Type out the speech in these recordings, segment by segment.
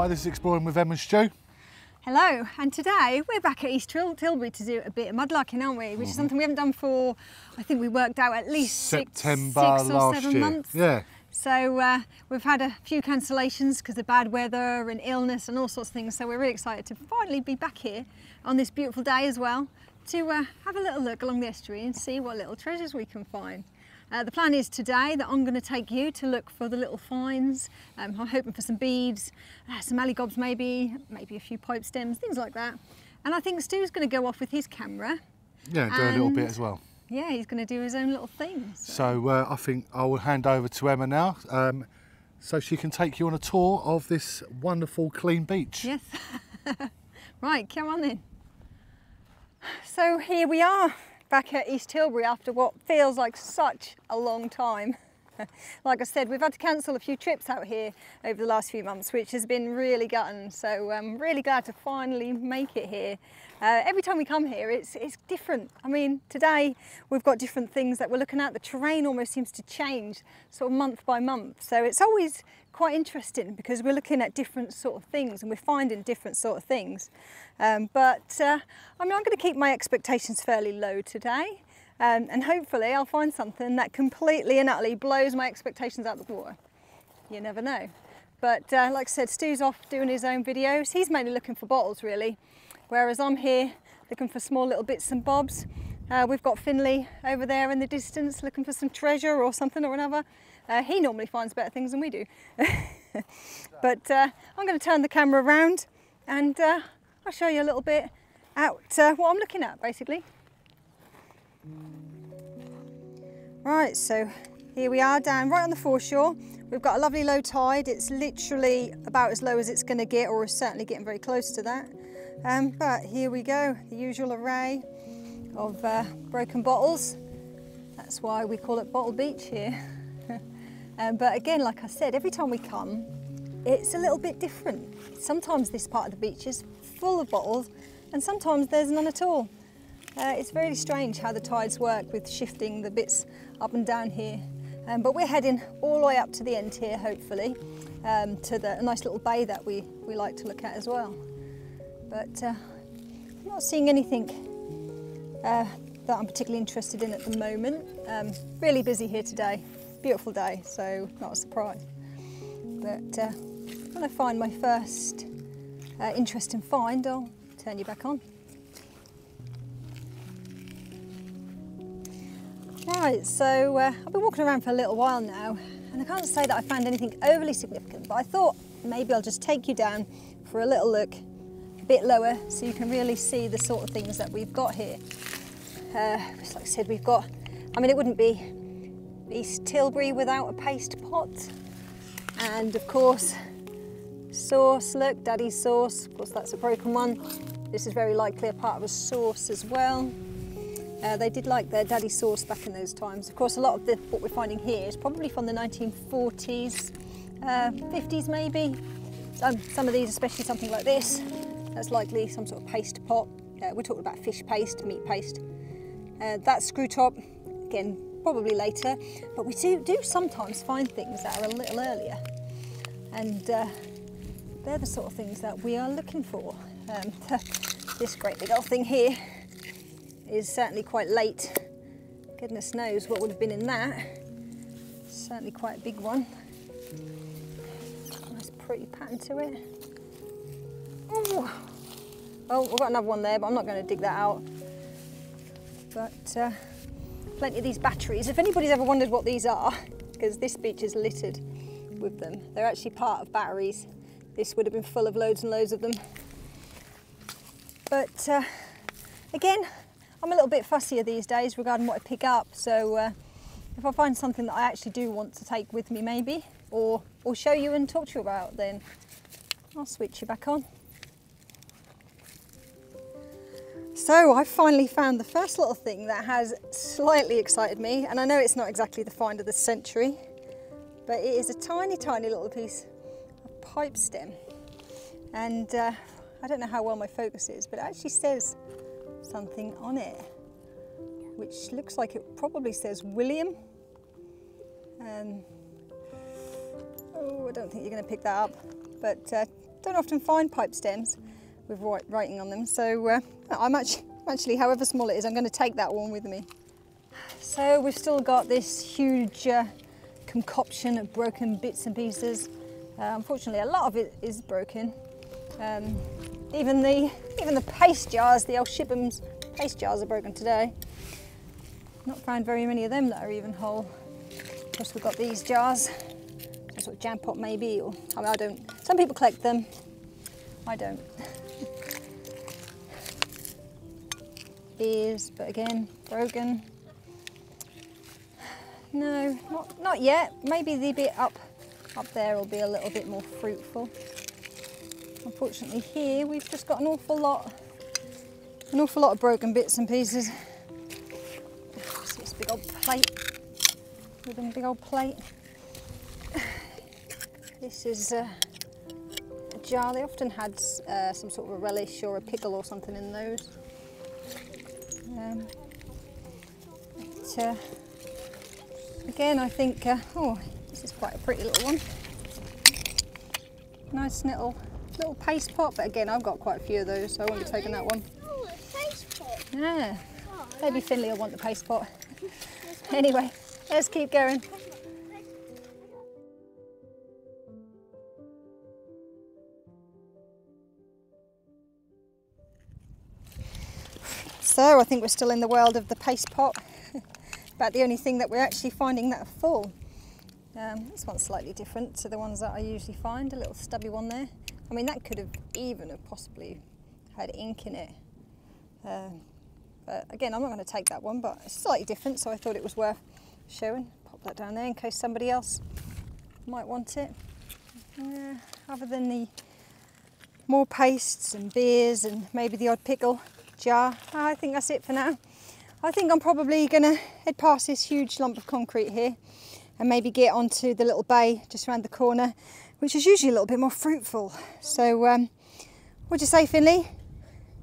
Hi, this is Exploring with Em and Stu. Hello, and today we're back at East Tilbury to do a bit of mudlarking, aren't we? Which is something we haven't done for, I think we worked out at least September six or 7 year. months. Yeah. So we've had a few cancellations because of bad weather and illness and all sorts of things. So we're really excited to finally be back here on this beautiful day as well to have a little look along the estuary and see what little treasures we can find. The plan is today that I'm going to take you to look for the little finds. I'm hoping for some beads, some alley-gobs maybe a few pipe stems, things like that. And I think Stu's going to go off with his camera. Yeah, do a little bit as well. Yeah, he's going to do his own little thing. So I think I will hand over to Emma now so she can take you on a tour of this wonderful clean beach. Yes. Right, come on then. So here we are, back at East Tilbury after what feels like such a long time. Like I said, we've had to cancel a few trips out here over the last few months, which has been really gutting. So I'm really glad to finally make it here. Every time we come here, it's different. I mean, today we've got different things that we're looking at. The terrain almost seems to change sort of month by month. So it's always quite interesting because we're looking at different sort of things and we're finding different sort of things. I mean, I'm going to keep my expectations fairly low today. And hopefully I'll find something that completely and utterly blows my expectations out the water. You never know. But like I said, Stu's off doing his own videos. He's mainly looking for bottles really, whereas I'm here looking for small little bits and bobs. We've got Finley over there in the distance looking for some treasure or something or another. He normally finds better things than we do. But I'm going to turn the camera around and I'll show you a little bit out what I'm looking at basically. Right, so here we are down right on the foreshore. We've got a lovely low tide. It's literally about as low as it's going to get, or is certainly getting very close to that. But here we go, the usual array of broken bottles. That's why we call it Bottle Beach here. But again, like I said, every time we come, it's a little bit different. Sometimes this part of the beach is full of bottles, and sometimes there's none at all. It's very strange how the tides work with shifting the bits up and down here. But we're heading all the way up to the end here, hopefully, to the nice little bay that we like to look at as well. But I'm not seeing anything that I'm particularly interested in at the moment. Really busy here today, beautiful day, so not a surprise. But when I find my first interesting find, I'll turn you back on. Right, so I've been walking around for a little while now and I can't say that I found anything overly significant, but I thought maybe I'll just take you down for a little look a bit lower so you can really see the sort of things that we've got here. Just like I said, we've got, I mean, it wouldn't be East Tilbury without a paste pot. And of course, sauce, look, Daddy's sauce, of course that's a broken one. This is very likely a part of a sauce as well. They did like their daddy sauce back in those times. Of course, a lot of what we're finding here is probably from the 1940s, 50s maybe. Some of these, especially something like this, that's likely some sort of paste pot. We're talking about fish paste, meat paste. That screw top, again, probably later. But we do sometimes find things that are a little earlier. And they're the sort of things that we are looking for. This great big old thing here is certainly quite late. Goodness knows what would have been in that. Certainly quite a big one. Nice pretty pattern to it. Ooh. Oh, we've got another one there, but I'm not going to dig that out. But plenty of these batteries. If anybody's ever wondered what these are, because this beach is littered with them, they're actually part of batteries. This would have been full of loads and loads of them. But again, I'm a little bit fussier these days regarding what I pick up, so if I find something that I actually do want to take with me maybe, or show you and talk to you about, then I'll switch you back on. So I finally found the first little thing that has slightly excited me, and I know it's not exactly the find of the century, but it is a tiny, tiny little piece of pipe stem. And I don't know how well my focus is, but it actually says something on it, which looks like it probably says William. Oh, I don't think you're going to pick that up, but don't often find pipe stems with writing on them, so I'm actually, however small it is, I'm going to take that one with me. So we've still got this huge concoction of broken bits and pieces. Unfortunately, a lot of it is broken. Even the paste jars, the old Shibham's paste jars are broken today. Not found very many of them that are even whole. Of course, we've got these jars, some sort of jam pot maybe, or I mean, I don't. Some people collect them, I don't. Ears, but again, broken. No, not yet. Maybe the bit up there will be a little bit more fruitful. Unfortunately, here we've just got an awful lot of broken bits and pieces. See this big old plate. Ribbon, big old plate. This is a jar. They often had some sort of a relish or a pickle or something in those. Again, I think, oh, this is quite a pretty little one. Nice little paste pot, but again, I've got quite a few of those, so I won't be taking that one. Oh, a paste pot. Yeah, maybe Finley will want the paste pot. Anyway, let's keep going. So I think we're still in the world of the paste pot. About the only thing that we're actually finding that are full. This one's slightly different to the ones that I usually find, a little stubby one there. I mean, that could have even possibly had ink in it. But again, I'm not going to take that one, but it's slightly different, so I thought it was worth showing. Pop that down there in case somebody else might want it. Other than the more pastes and beers and maybe the odd pickle jar, I think that's it for now. I think I'm probably going to head past this huge lump of concrete here and maybe get onto the little bay just around the corner, which is usually a little bit more fruitful. So what'd you say, Finley?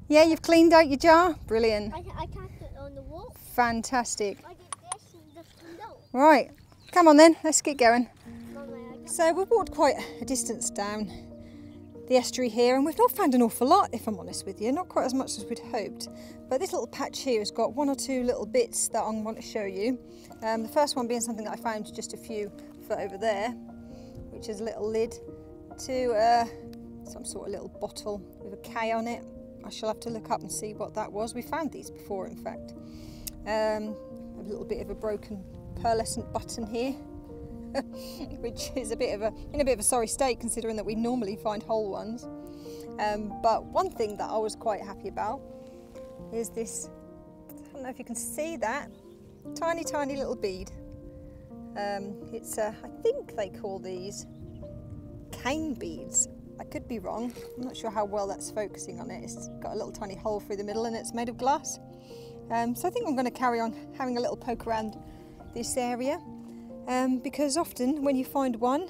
Yeah, you've cleaned out your jar? Brilliant. I tapped it on the wall. Fantastic. I did this and just cleaned out. Right, come on then, let's get going. Mama, So we've walked quite a distance down the estuary here, and we've not found an awful lot, if I'm honest with you, not quite as much as we'd hoped. But this little patch here has got one or two little bits that I want to show you. The first one being something that I found just a few foot over there, which is a little lid to some sort of little bottle with a K on it. I shall have to look up and see what that was. We found these before, in fact. A little bit of a broken pearlescent button here, which is in a bit of a sorry state considering that we normally find whole ones. But one thing that I was quite happy about is this, I don't know if you can see that, tiny little bead. It's I think they call these cane beads. I could be wrong, I'm not sure how well that's focusing on it. It's got a little tiny hole through the middle and it's made of glass. So I think I'm going to carry on having a little poke around this area, because often when you find one,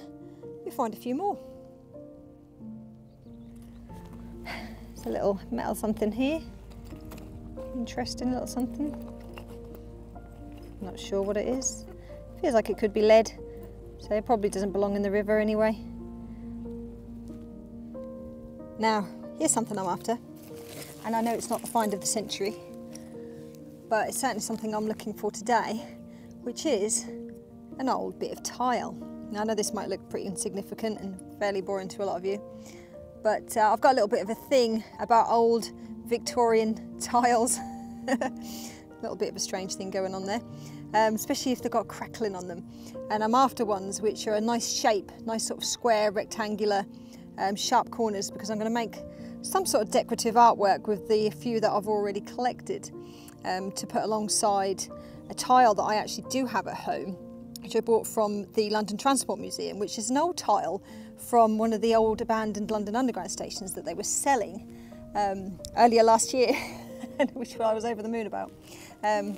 you find a few more. There's a little metal something here. Interesting little something. Not sure what it is. Feels like it could be lead, so it probably doesn't belong in the river anyway. Now, here's something I'm after, and I know it's not the find of the century, but it's certainly something I'm looking for today, which is an old bit of tile. Now, I know this might look pretty insignificant and fairly boring to a lot of you, but I've got a little bit of a thing about old Victorian tiles. A little bit of a strange thing going on there, especially if they've got crackling on them. And I'm after ones which are a nice shape, nice sort of square, rectangular, sharp corners, because I'm going to make some sort of decorative artwork with the few that I've already collected, to put alongside a tile that I actually do have at home, which I bought from the London Transport Museum, which is an old tile from one of the old abandoned London Underground stations that they were selling earlier last year, which I was over the moon about.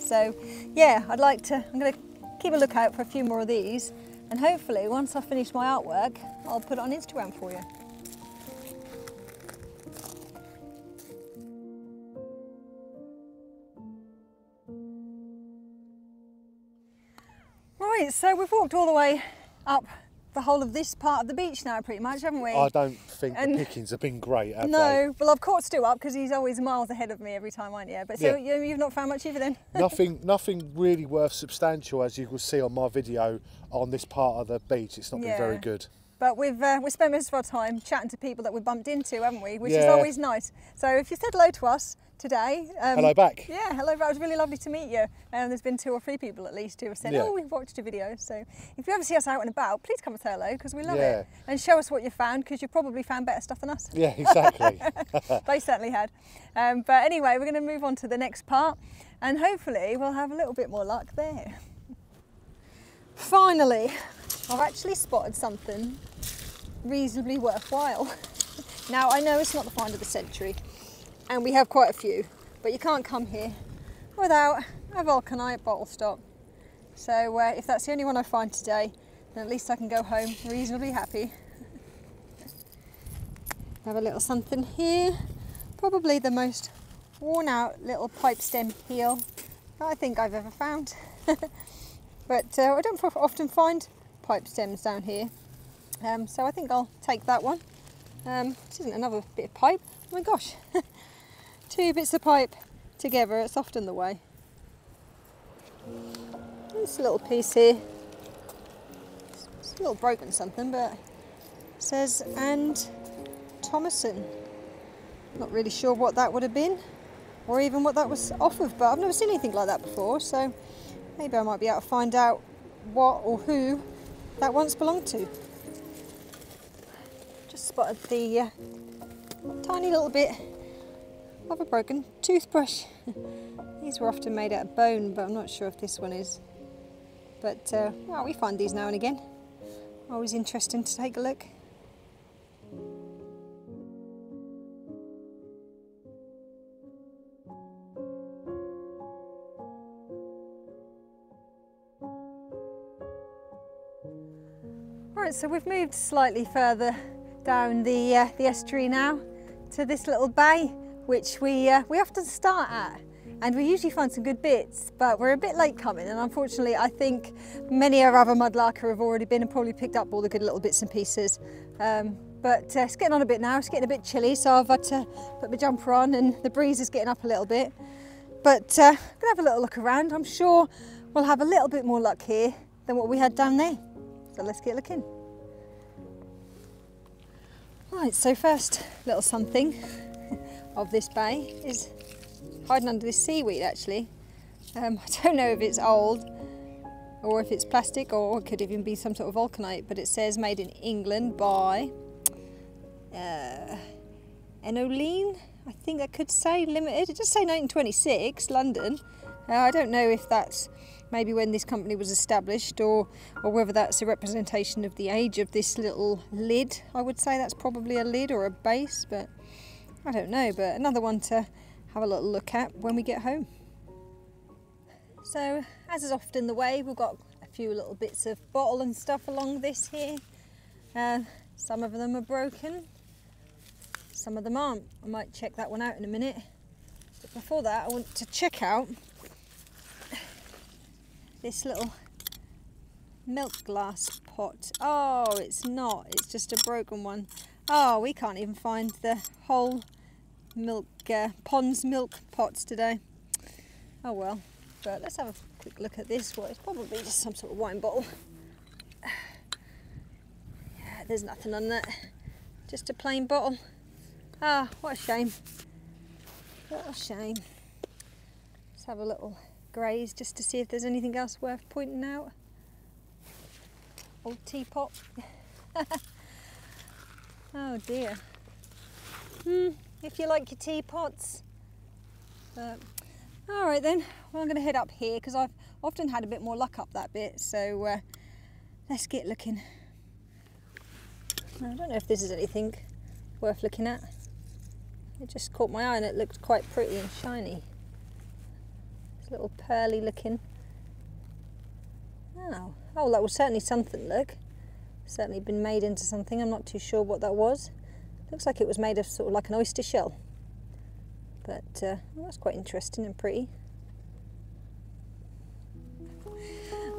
So yeah, I'm going to keep a lookout for a few more of these, and hopefully once I finish my artwork, I'll put it on Instagram for you. Right, so we've walked all the way up the whole of this part of the beach now, pretty much, haven't we? I don't think the pickings have been great, have they? No, well, I've caught Stu up because he's always miles ahead of me every time, aren't you? But so you've not found much either then? Nothing really worth substantial, as you will see on my video on this part of the beach. It's not been very good. But we've spent most of our time chatting to people that we've bumped into, haven't we? Which is always nice. So if you said hello to us today. Hello back. Yeah, hello back. It was really lovely to meet you. There's been 2 or 3 people at least who have said, oh, we've watched a video. So if you ever see us out and about, please come and say hello because we love it. And show us what you found because you probably found better stuff than us. Yeah, exactly. They certainly had. But anyway, we're going to move on to the next part and hopefully we'll have a little bit more luck there. Finally, I've actually spotted something reasonably worthwhile. Now I know it's not the find of the century and we have quite a few, but you can't come here without a vulcanite bottle stop. So if that's the only one I find today, then at least I can go home reasonably happy. Have a little something here, probably the most worn out little pipe stem heel that I think I've ever found. But I don't often find pipe stems down here. So I think I'll take that one. This isn't another bit of pipe. Oh my gosh, 2 bits of pipe together, it's often the way. This little piece here, it's a little broken something, but it says and Thomason. Not really sure what that would have been, or even what that was off of, but I've never seen anything like that before, so maybe I might be able to find out what or who that once belonged to. Just spotted the tiny little bit of a broken toothbrush. These were often made out of bone, but I'm not sure if this one is. But well, we find these now and again. Always interesting to take a look. Right, so we've moved slightly further down the estuary now to this little bay, which we often start at, and we usually find some good bits, but we're a bit late coming, and unfortunately I think many of our other mudlarker have already been and probably picked up all the good little bits and pieces. But it's getting on a bit now, it's getting a bit chilly, so I've had to put my jumper on and the breeze is getting up a little bit. But I'm gonna have a little look around. I'm sure we'll have a little bit more luck here than what we had down there. So let's get looking. Right, so first little something of this bay is hiding under this seaweed actually. I don't know if it's old or if it's plastic or it could even be some sort of vulcanite, but it says made in England by Enoline, I think that could say limited. It just say 1926, London. I don't know if that's maybe when this company was established or whether that's a representation of the age of this little lid. I would say that's probably a lid or a base, but I don't know. But another one to have a little look at when we get home. So as is often the way, we've got a few little bits of bottle and stuff along this here. Some of them are broken, some of them aren't. I might check that one out in a minute. But before that I want to check out this little milk glass pot. Oh, it's not, it's just a broken one. Oh, we can't even find the whole milk, Pond's milk pots today. Oh well, but let's have a quick look at this. Well, it's probably just some sort of wine bottle. Yeah, there's nothing on that, just a plain bottle. Ah, what a shame. What a shame. Let's have a little graze just to see if there's anything else worth pointing out. Old teapot. Oh dear. If you like your teapots. Alright then, well, I'm going to head up here because I've often had a bit more luck up that bit, so let's get looking. I don't know if this is anything worth looking at. It just caught my eye and it looked quite pretty and shiny. It's a little pearly looking. Oh, that was certainly something, look. Certainly been made into something. I'm not too sure what that was. Looks like it was made of sort of like an oyster shell. But well, that's quite interesting and pretty.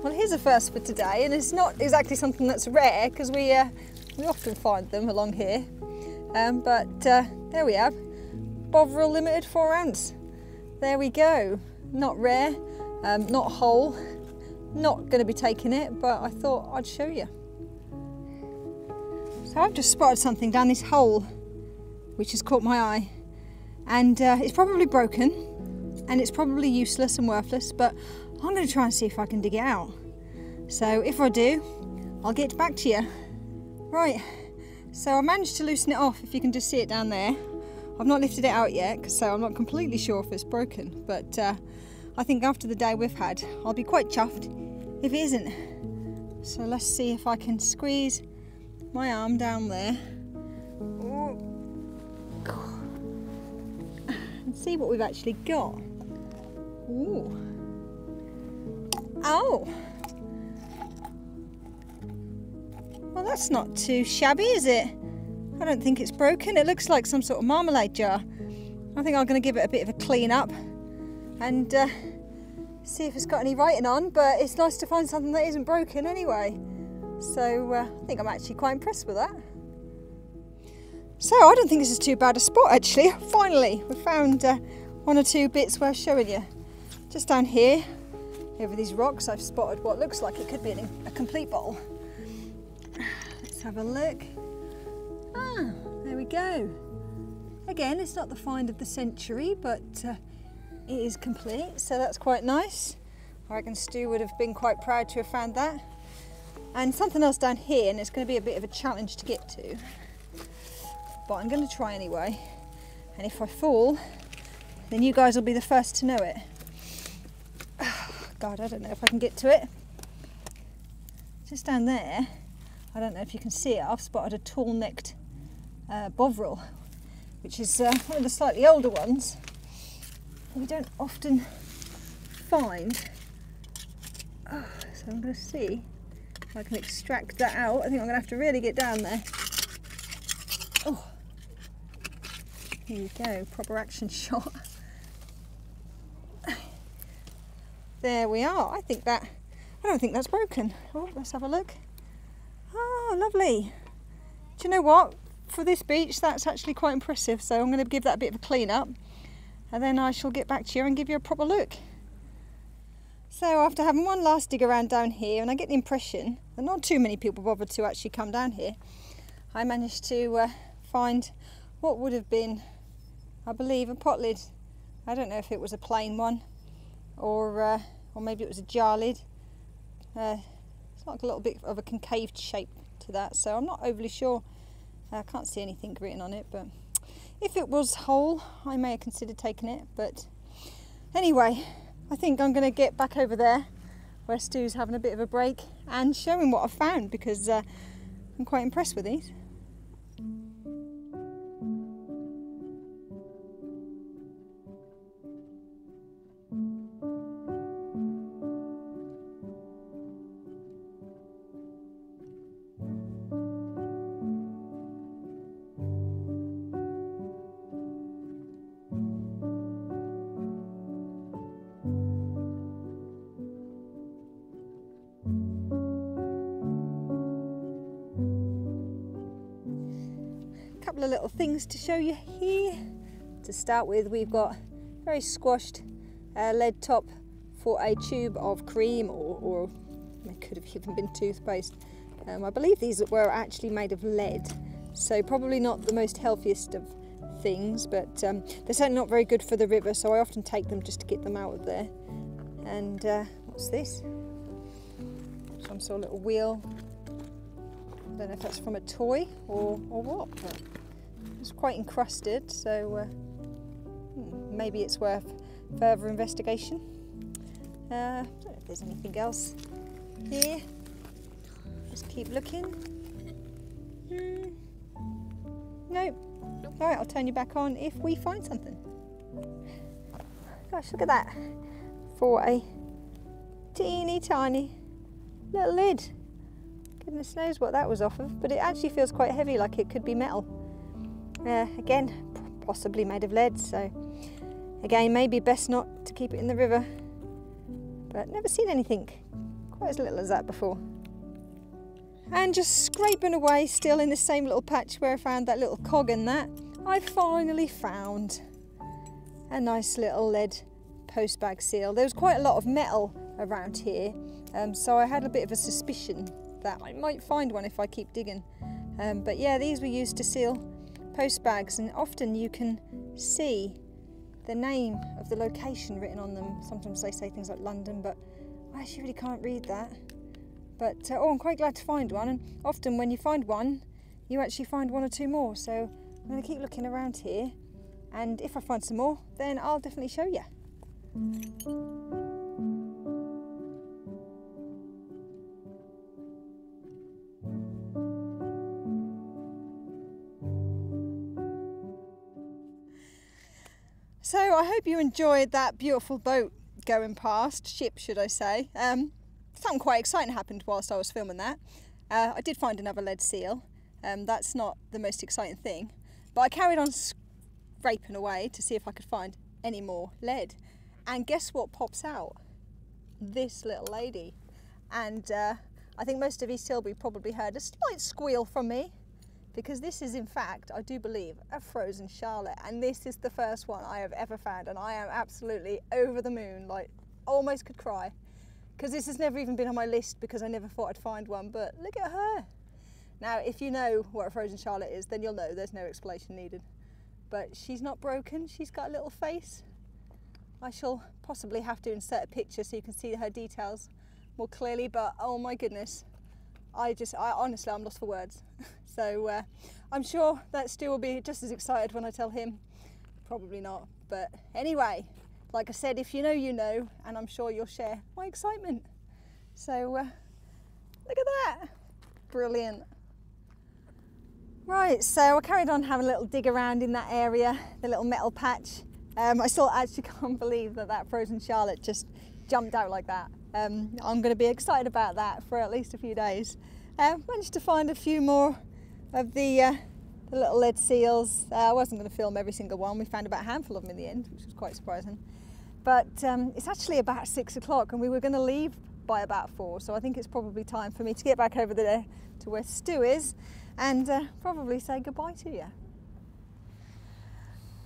Well, here's a first for today, and it's not exactly something that's rare because we often find them along here. But there we have, Bovril Limited 4 ounce. There we go. Not rare, not whole. Not going to be taking it, but I thought I'd show you. So I've just spotted something down this hole, which has caught my eye, and it's probably broken, and it's probably useless and worthless, but I'm going to try and see if I can dig it out. So if I do, I'll get back to you. Right, so I managed to loosen it off, if you can just see it down there. I've not lifted it out yet, so I'm not completely sure if it's broken, but I think after the day we've had, I'll be quite chuffed if it isn't. So let's see if I can squeeze my arm down there. And see what we've actually got. Ooh. Oh! Well, that's not too shabby, is it? I don't think it's broken. It looks like some sort of marmalade jar. I think I'm going to give it a bit of a clean up and see if it's got any writing on, but it's nice to find something that isn't broken anyway. So I think I'm actually quite impressed with that. So I don't think this is too bad a spot actually. Finally, we found 1 or 2 bits worth showing you. Just down here, over these rocks, I've spotted what looks like it could be a complete bottle. Let's have a look. Ah, there we go. Again, it's not the find of the century, but it is complete, so that's quite nice. I reckon Stu would have been quite proud to have found that. And something else down here, and it's going to be a bit of a challenge to get to, but I'm going to try anyway. And if I fall, then you guys will be the first to know it. Oh, God, I don't know if I can get to it. Just down there, I don't know if you can see it, I've spotted a tall-necked Bovril, which is one of the slightly older ones we don't often find. Oh, so I'm going to see if I can extract that out. I think I'm going to have to really get down there. Oh, here we go, proper action shot. There we are. I don't think that's broken. Oh, let's have a look. Oh, lovely. Do you know what? For this beach, that's actually quite impressive. So I'm going to give that a bit of a clean up, and then I shall get back to you and give you a proper look. So after having one last dig around down here, and I get the impression that not too many people bothered to actually come down here, I managed to find what would have been, I believe, a pot lid. I don't know if it was a plain one or maybe it was a jar lid. It's like a little bit of a concaved shape to that, so I'm not overly sure. I can't see anything written on it, but if it was whole, I may have considered taking it. But anyway, I think I'm going to get back over there where Stu's having a bit of a break and show him what I've found, because I'm quite impressed with these. Couple of little things to show you here. To start with, we've got very squashed lead top for a tube of cream, or it could have even been toothpaste. I believe these were actually made of lead, so probably not the most healthiest of things, but they're certainly not very good for the river, so I often take them just to get them out of there. And what's this? Some sort of little wheel. I don't know if that's from a toy or what, but it's quite encrusted, so maybe it's worth further investigation. I don't know if there's anything else here. Just keep looking. Nope. All right, I'll turn you back on if we find something. Gosh, look at that. For a teeny tiny little lid. Goodness knows what that was off of, but it actually feels quite heavy, like it could be metal. Again, possibly made of lead, so again, maybe best not to keep it in the river. But never seen anything quite as little as that before. And just scraping away, still in the same little patch where I found that little cog in that, I finally found a nice little lead postbag seal. There was quite a lot of metal around here, so I had a bit of a suspicion that I might find one if I keep digging. But yeah, these were used to seal postbags, and often you can see the name of the location written on them. Sometimes they say things like London, but I actually really can't read that. But oh, I'm quite glad to find one, and often when you find one, you actually find one or two more. So I'm going to keep looking around here, and if I find some more, then I'll definitely show you. So I hope you enjoyed that beautiful boat going past, ship should I say. Something quite exciting happened whilst I was filming that. I did find another lead seal. That's not the most exciting thing, but I carried on scraping away to see if I could find any more lead. And guess what pops out? This little lady. And I think most of East Tilbury probably heard a slight squeal from me, because this is in fact, I do believe, a frozen charlotte, and this is the first one I have ever found, and I am absolutely over the moon, like almost could cry, because this has never even been on my list because I never thought I'd find one. But look at her. Now if you know what a frozen charlotte is, then you'll know there's no explanation needed. But she's not broken, she's got a little face. I shall possibly have to insert a picture so you can see her details more clearly, but oh my goodness, I honestly, I'm lost for words. So I'm sure that Stu will be just as excited when I tell him. Probably not, but anyway, like I said, if you know, you know, and I'm sure you'll share my excitement. So look at that, brilliant. Right, so I carried on having a little dig around in that area, the little metal patch. I still actually can't believe that that frozen charlotte just jumped out like that. I'm going to be excited about that for at least a few days. Managed to find a few more of the little lead seals. I wasn't going to film every single one. We found about a handful of them in the end, which was quite surprising. But it's actually about 6 o'clock and we were going to leave by about 4, so I think it's probably time for me to get back over there to where Stu is and probably say goodbye to you.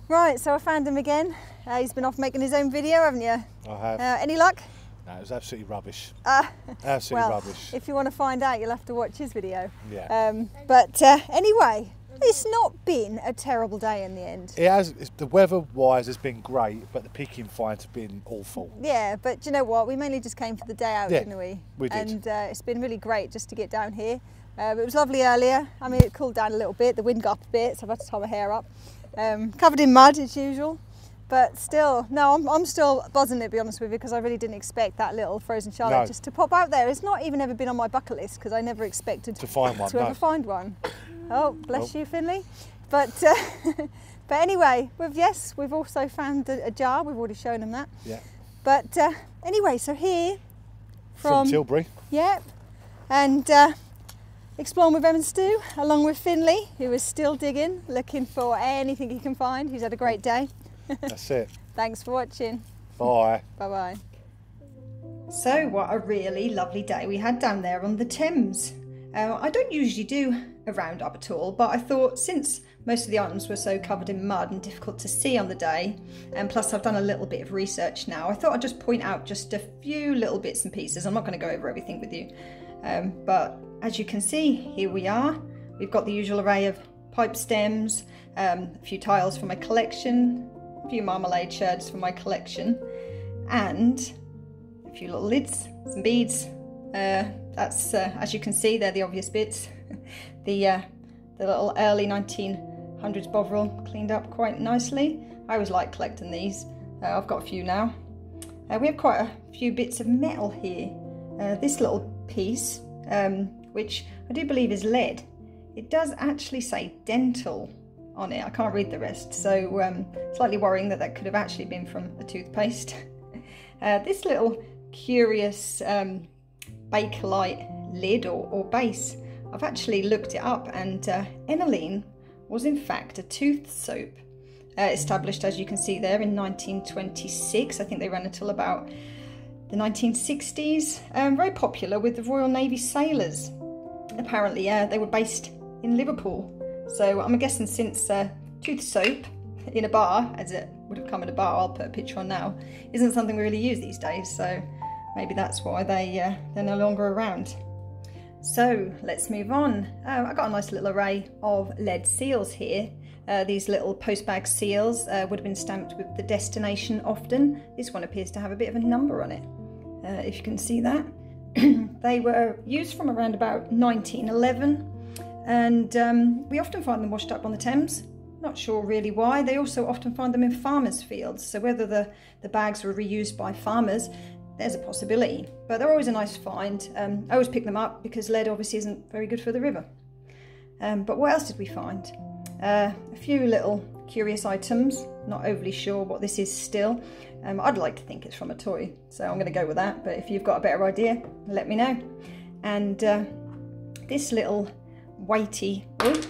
Right, so I found him again. He's been off making his own video, haven't you? I have. Any luck? No, it was absolutely rubbish. Absolutely well, rubbish. If you want to find out, you'll have to watch his video. Yeah. But anyway, it's not been a terrible day in the end. It has. The weather-wise has been great, but the picking finds have been awful. Yeah, but do you know what? We mainly just came for the day out, didn't we? We did. And it's been really great just to get down here. It was lovely earlier. I mean, it cooled down a little bit. The wind got up a bit, so I've had to tie my hair up. Covered in mud as usual. But still, no, I'm still buzzing, to be honest with you, because I really didn't expect that little frozen charlotte just to pop out there. It's not even ever been on my bucket list because I never expected to find one. Ever find one. Oh, bless you, Finley. But but anyway, we've also found a jar. We've already shown them that. Yeah. But anyway, so here from Tilbury. Yep. And exploring with Em and Stu, along with Finley, who is still digging, looking for anything he can find. He's had a great day. That's it. Thanks for watching. Bye. Bye-bye. So what a really lovely day we had down there on the Thames. I don't usually do a roundup at all, but I thought since most of the items were so covered in mud and difficult to see on the day, and plus I've done a little bit of research now, I thought I'd just point out just a few little bits and pieces. I'm not going to go over everything with you, but as you can see, here we are. We've got the usual array of pipe stems, a few tiles from my collection, a few marmalade sherds from my collection, and a few little lids, some beads. That's as you can see, they're the obvious bits. The little early 1900s bovril cleaned up quite nicely. I always like collecting these. I've got a few now. We have quite a few bits of metal here. This little piece, which I do believe is lead, it does actually say dental on it. I can't read the rest, so slightly worrying that that could have actually been from a toothpaste. This little curious Bakelite lid or base, I've actually looked it up, and aniline was in fact a tooth soap, established, as you can see there, in 1926. I think they ran until about the 1960s, very popular with the Royal Navy sailors. Apparently, they were based in Liverpool. So I'm guessing since tooth soap in a bar, as it would have come in a bar, I'll put a picture on now, isn't something we really use these days. So maybe that's why they're no longer around. So let's move on. I've got a nice little array of lead seals here. These little postbag seals would have been stamped with the destination often. This one appears to have a bit of a number on it, if you can see that. They were used from around about 1911, and we often find them washed up on the Thames. Not sure really why. They also often find them in farmers' fields, so whether the bags were reused by farmers, there's a possibility. But they're always a nice find. I always pick them up because lead obviously isn't very good for the river. But what else did we find? A few little curious items. Not overly sure what this is still. I'd like to think it's from a toy, so I'm going to go with that. But if you've got a better idea, let me know. And this little weighty item,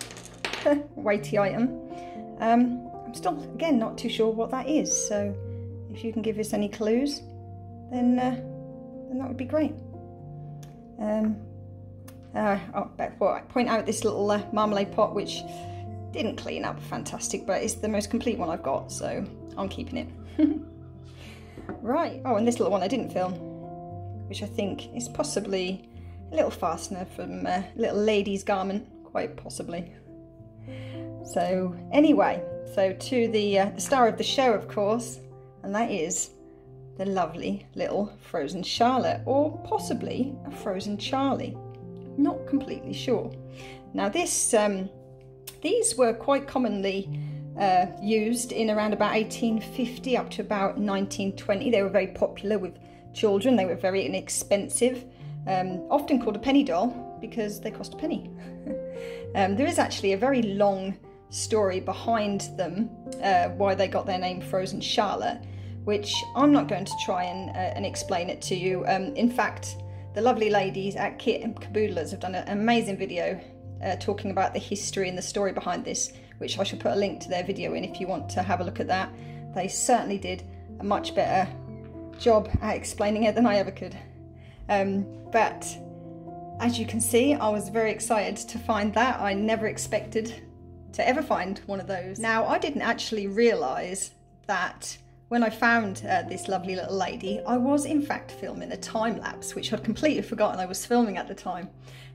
I'm still, again, not too sure what that is. So if you can give us any clues, then that would be great. I'll point out this little marmalade pot, which didn't clean up fantastic, but it's the most complete one I've got, so I'm keeping it. Right, oh, and this little one I didn't film, which I think is possibly a little fastener from a little lady's garment, quite possibly. So anyway, so to the star of the show, of course, and that is the lovely little frozen Charlotte, or possibly a frozen Charlie. Not completely sure. Now this, these were quite commonly used in around about 1850 up to about 1920. They were very popular with children. They were very inexpensive, often called a penny doll because they cost a penny. There is actually a very long story behind them, why they got their name Frozen Charlotte, which I'm not going to try and explain it to you. In fact, the lovely ladies at Kit and Caboodlers have done an amazing video talking about the history and the story behind this, which I shall put a link to their video in if you want to have a look at that. They certainly did a much better job at explaining it than I ever could. But as you can see, I was very excited to find that. I never expected to ever find one of those. Now, I didn't actually realise that when I found this lovely little lady, I was in fact filming a time lapse, which I'd completely forgotten I was filming at the time.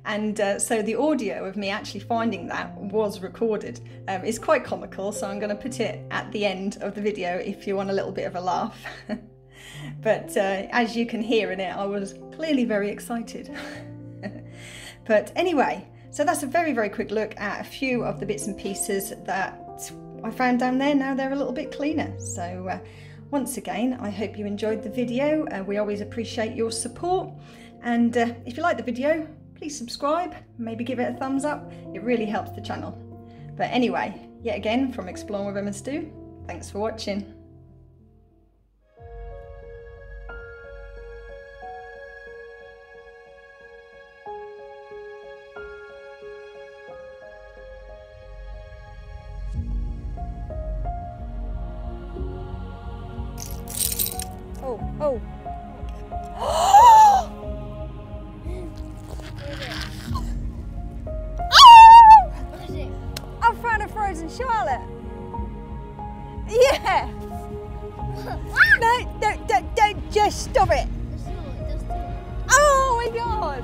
And so the audio of me actually finding that was recorded. It's quite comical, so I'm going to put it at the end of the video if you want a little bit of a laugh. But as you can hear in it, I was clearly very excited. But anyway, so that's a very, very quick look at a few of the bits and pieces that I found down there. Now they're a little bit cleaner. So once again, I hope you enjoyed the video. We always appreciate your support. And if you like the video, please subscribe, maybe give it a thumbs up. It really helps the channel. But anyway, yet again from Exploring with Em and Stu, thanks for watching. Oh. I found a frozen Charlotte. Yeah. No, don't, just stop it. Oh my God.